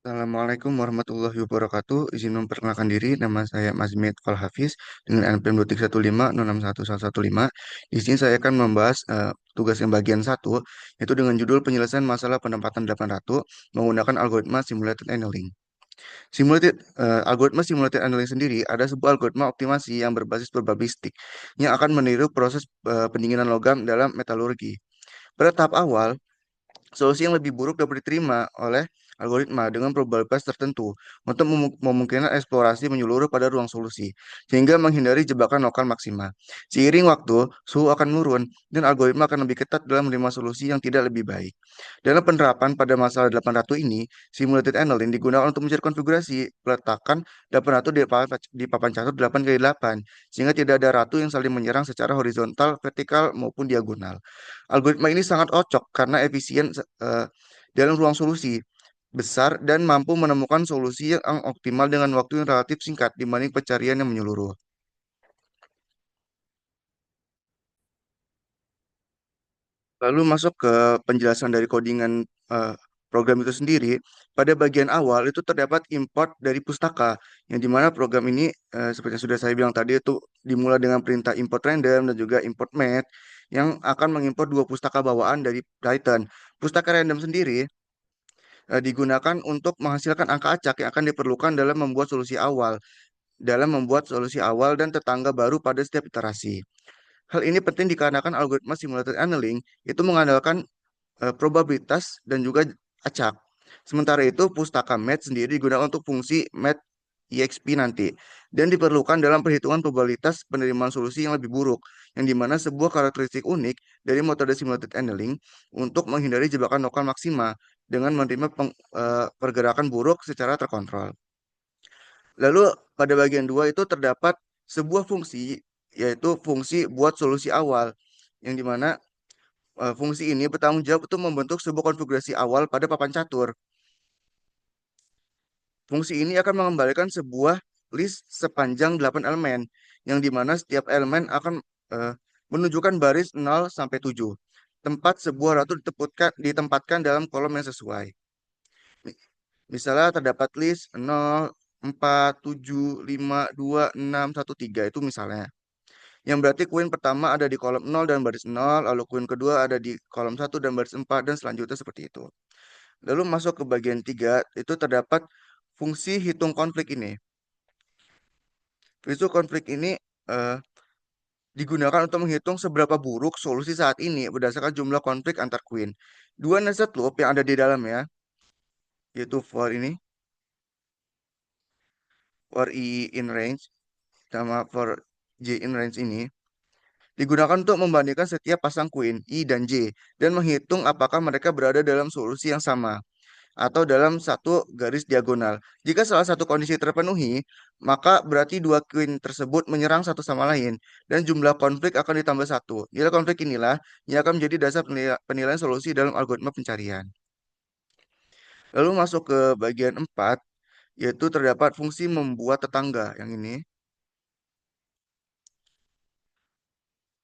Assalamualaikum warahmatullahi wabarakatuh. Izin memperkenalkan diri, nama saya Mazmit Falhafiz dengan NPM 231506115. Di sini saya akan membahas tugas yang bagian satu, yaitu dengan judul penyelesaian masalah penempatan 8 ratu menggunakan algoritma simulated annealing. Algoritma simulated annealing sendiri ada sebuah algoritma optimasi yang berbasis probabilistik yang akan meniru proses pendinginan logam dalam metalurgi. Pada tahap awal, solusi yang lebih buruk dapat diterima oleh algoritma dengan probabilitas tertentu untuk memungkinkan eksplorasi menyeluruh pada ruang solusi, sehingga menghindari jebakan lokal maksima. Seiring waktu, suhu akan menurun dan algoritma akan lebih ketat dalam menerima solusi yang tidak lebih baik. Dalam penerapan pada masalah 800 ini, simulated annealing digunakan untuk mencari konfigurasi peletakan 800 di papan catur 8x8, sehingga tidak ada ratu yang saling menyerang secara horizontal, vertikal, maupun diagonal. Algoritma ini sangat cocok karena efisien dalam ruang solusi besar dan mampu menemukan solusi yang optimal dengan waktu yang relatif singkat dibanding pencarian yang menyeluruh. Lalu masuk ke penjelasan dari codingan eh, program itu sendiri. Pada bagian awal itu terdapat import dari pustaka, yang dimana program ini seperti yang sudah saya bilang tadi itu dimulai dengan perintah import random dan juga import math yang akan mengimport dua pustaka bawaan dari Python. Pustaka random sendiri digunakan untuk menghasilkan angka acak yang akan diperlukan dalam membuat solusi awal dan tetangga baru pada setiap iterasi. Hal ini penting dikarenakan algoritma simulated annealing itu mengandalkan probabilitas dan juga acak. Sementara itu, pustaka math sendiri digunakan untuk fungsi math EXP nanti dan diperlukan dalam perhitungan probabilitas penerimaan solusi yang lebih buruk, yang dimana sebuah karakteristik unik dari metode simulated annealing untuk menghindari jebakan lokal maksima dengan menerima pergerakan buruk secara terkontrol. Lalu pada bagian dua itu terdapat sebuah fungsi, yaitu fungsi buat solusi awal, yang dimana fungsi ini bertanggung jawab untuk membentuk sebuah konfigurasi awal pada papan catur. Fungsi ini akan mengembalikan sebuah list sepanjang 8 elemen, yang dimana setiap elemen akan eh, menunjukkan baris 0 sampai 7. Tempat sebuah ratu ditempatkan dalam kolom yang sesuai. Mi- Misalnya terdapat list 0, 4, 7, 5, 2, 6, 1, 3. Itu misalnya. Yang berarti koin pertama ada di kolom 0 dan baris 0, lalu koin kedua ada di kolom 1 dan baris 4, dan selanjutnya seperti itu. Lalu masuk ke bagian 3, itu terdapat fungsi hitung konflik ini. Fungsi konflik ini eh, digunakan untuk menghitung seberapa buruk solusi saat ini berdasarkan jumlah konflik antar queen. Dua nested loop yang ada di dalamnya, yaitu for I in range, sama for J in range ini, digunakan untuk membandingkan setiap pasang queen I dan J dan menghitung apakah mereka berada dalam solusi yang sama atau dalam satu garis diagonal. Jika salah satu kondisi terpenuhi, maka berarti dua queen tersebut menyerang satu sama lain dan jumlah konflik akan ditambah satu. Nilai konflik inilah yang akan menjadi dasar penilaian solusi dalam algoritma pencarian. Lalu masuk ke bagian 4, yaitu terdapat fungsi membuat tetangga yang ini.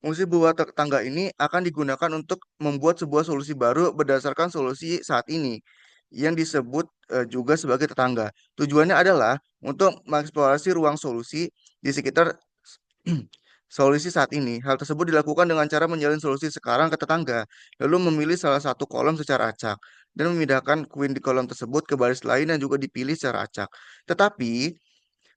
Fungsi buat tetangga ini akan digunakan untuk membuat sebuah solusi baru berdasarkan solusi saat ini yang disebut juga sebagai tetangga. Tujuannya adalah untuk mengeksplorasi ruang solusi di sekitar solusi saat ini. Hal tersebut dilakukan dengan cara menyalin solusi sekarang ke tetangga, lalu memilih salah satu kolom secara acak dan memindahkan queen di kolom tersebut ke baris lain yang juga dipilih secara acak. Tetapi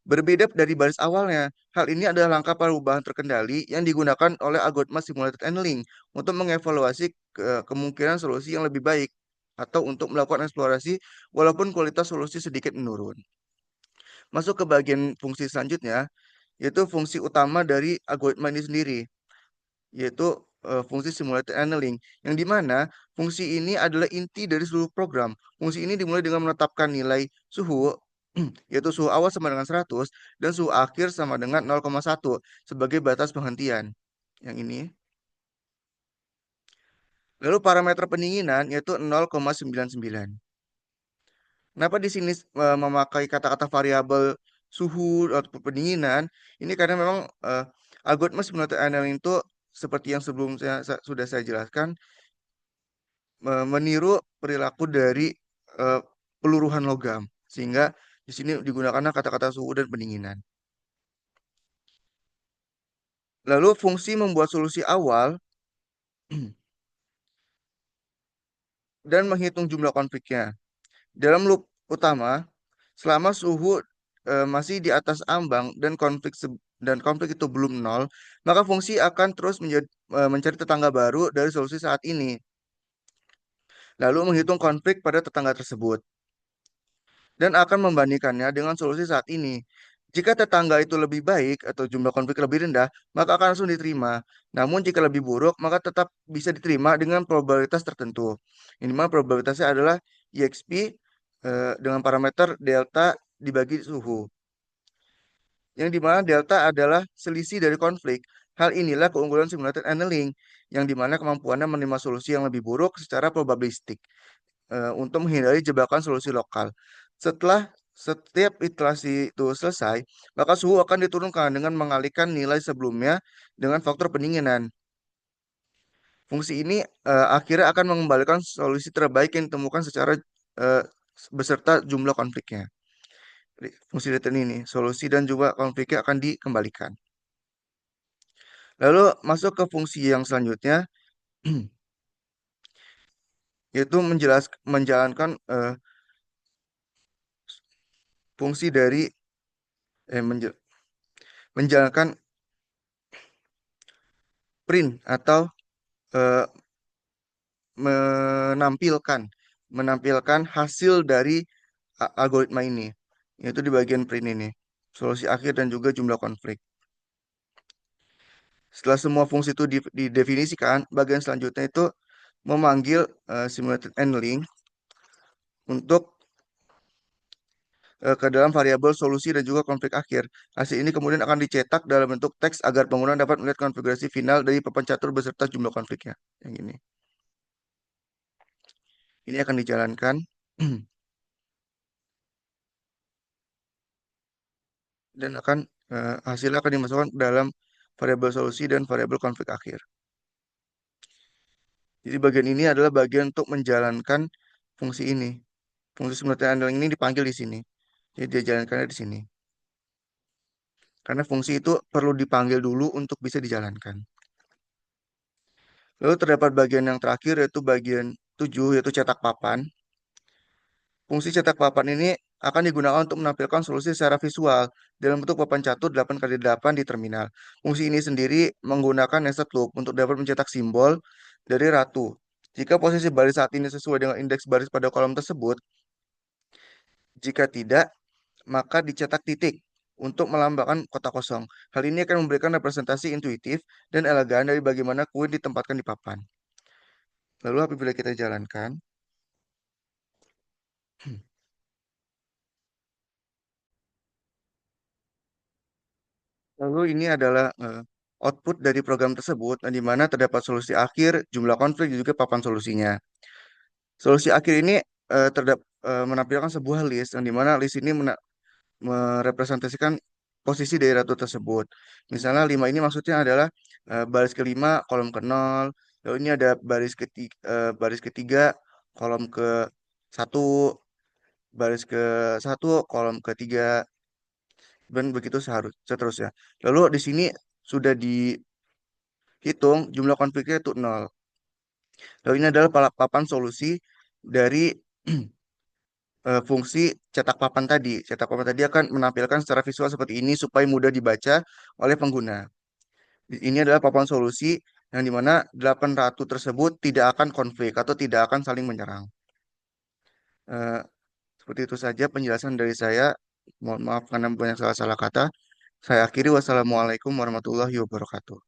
berbeda dari baris awalnya, hal ini adalah langkah perubahan terkendali yang digunakan oleh algoritma simulated annealing untuk mengevaluasi kemungkinan solusi yang lebih baik atau untuk melakukan eksplorasi walaupun kualitas solusi sedikit menurun. Masuk ke bagian fungsi selanjutnya, yaitu fungsi utama dari algoritma ini sendiri, yaitu fungsi simulated annealing, yang dimana fungsi ini adalah inti dari seluruh program. Fungsi ini dimulai dengan menetapkan nilai suhu, yaitu suhu awal sama dengan 100 dan suhu akhir sama dengan 0,1 sebagai batas penghentian. Yang ini. Lalu parameter pendinginan yaitu 0,99. Kenapa di sini memakai kata-kata variabel suhu atau pendinginan? Ini karena memang algoritma simulated annealing itu seperti yang sebelumnya sudah saya jelaskan, meniru perilaku dari eh, peluruhan logam. Sehingga di sini digunakanlah kata-kata suhu dan pendinginan. Lalu fungsi membuat solusi awal dan menghitung jumlah konfliknya. Dalam loop utama, selama suhu masih di atas ambang dan konflik itu belum nol, maka fungsi akan terus mencari tetangga baru dari solusi saat ini, lalu menghitung konflik pada tetangga tersebut dan akan membandingkannya dengan solusi saat ini. Jika tetangga itu lebih baik atau jumlah konflik lebih rendah, maka akan langsung diterima. Namun jika lebih buruk, maka tetap bisa diterima dengan probabilitas tertentu. Ini mah probabilitasnya adalah EXP dengan parameter delta dibagi suhu. Yang dimana delta adalah selisih dari konflik. Hal inilah keunggulan simulated annealing, yang dimana kemampuannya menerima solusi yang lebih buruk secara probabilistik untuk menghindari jebakan solusi lokal. Setelah setiap iterasi itu selesai, maka suhu akan diturunkan dengan mengalihkan nilai sebelumnya dengan faktor pendinginan. Fungsi ini akhirnya akan mengembalikan solusi terbaik yang ditemukan secara eh, beserta jumlah konfliknya. Fungsi return ini, solusi dan juga konfliknya akan dikembalikan. Lalu masuk ke fungsi yang selanjutnya, yaitu menjalankan fungsi dari menjalankan print atau eh, menampilkan menampilkan hasil dari algoritma ini, yaitu di bagian print ini, solusi akhir dan juga jumlah konflik. Setelah semua fungsi itu didefinisikan, bagian selanjutnya itu memanggil simulated annealing untuk ke dalam variabel solusi dan juga konflik akhir. Hasil ini kemudian akan dicetak dalam bentuk teks agar pengguna dapat melihat konfigurasi final dari papan catur beserta jumlah konfliknya. Yang ini. Ini akan dijalankan dan hasilnya akan dimasukkan ke dalam variabel solusi dan variabel konflik akhir. Jadi bagian ini adalah bagian untuk menjalankan fungsi ini. Fungsi simultaneous handling ini dipanggil di sini. Jadi dia jalankannya di sini. Karena fungsi itu perlu dipanggil dulu untuk bisa dijalankan. Lalu terdapat bagian yang terakhir yaitu bagian 7 yaitu cetak papan. Fungsi cetak papan ini akan digunakan untuk menampilkan solusi secara visual dalam bentuk papan catur 8x8 di terminal. Fungsi ini sendiri menggunakan nested loop untuk dapat mencetak simbol dari ratu. Jika posisi baris saat ini sesuai dengan indeks baris pada kolom tersebut, jika tidak, maka dicetak titik untuk melambangkan kotak kosong. Hal ini akan memberikan representasi intuitif dan elegan dari bagaimana koin ditempatkan di papan. Lalu apabila kita jalankan, lalu ini adalah output dari program tersebut, di mana terdapat solusi akhir, jumlah konflik, dan juga papan solusinya. Solusi akhir ini menampilkan sebuah list, yang dimana list ini merepresentasikan posisi dari ratu tersebut. Misalnya 5 ini maksudnya adalah baris kelima, kolom ke 0. Lalu ini ada baris ketiga, kolom ke satu, baris ke satu, kolom ketiga, dan begitu seterusnya. Lalu di sini sudah dihitung jumlah konfliknya itu 0. Lalu ini adalah papan solusi dari fungsi cetak papan tadi. Cetak papan tadi akan menampilkan secara visual seperti ini supaya mudah dibaca oleh pengguna. Ini adalah papan solusi yang dimana 8 ratu tersebut tidak akan konflik atau tidak akan saling menyerang. Eh, Seperti itu saja penjelasan dari saya. Mohon maaf karena banyak salah-salah kata. Saya akhiri wassalamualaikum warahmatullahi wabarakatuh.